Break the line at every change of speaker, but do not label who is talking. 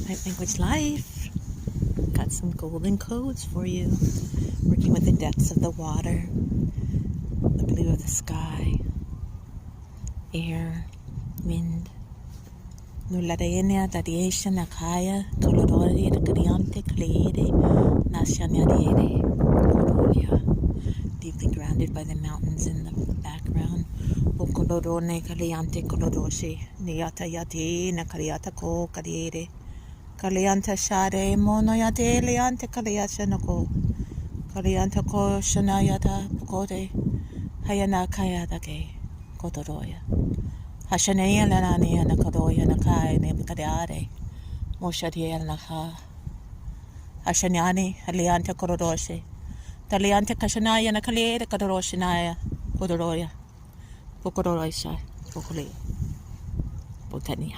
Light Language Life. Got some golden codes for you. Working with the depths of the water, the blue of the sky, air, wind. Nulareenia dadiesha nakaya, colorori kariante kleede, nasianyadiere, coloria. Deeply grounded by the mountains in the background. Okolorone kaliante koloroshi, niata yati nakariata ko kariere. Kalianta shade mono yate liante kaliasha nako. Kalianta ko shanayata pukote, hayana kayadake, kotoroya. Hashanea lanania nakadoya nakai nebukadare, Moshadia naka. Hashanyani, Halianta korodoshe. Taliante kashanaya nakale kadoroshinaya, kodoroya, pokoroisha, pokole, botania.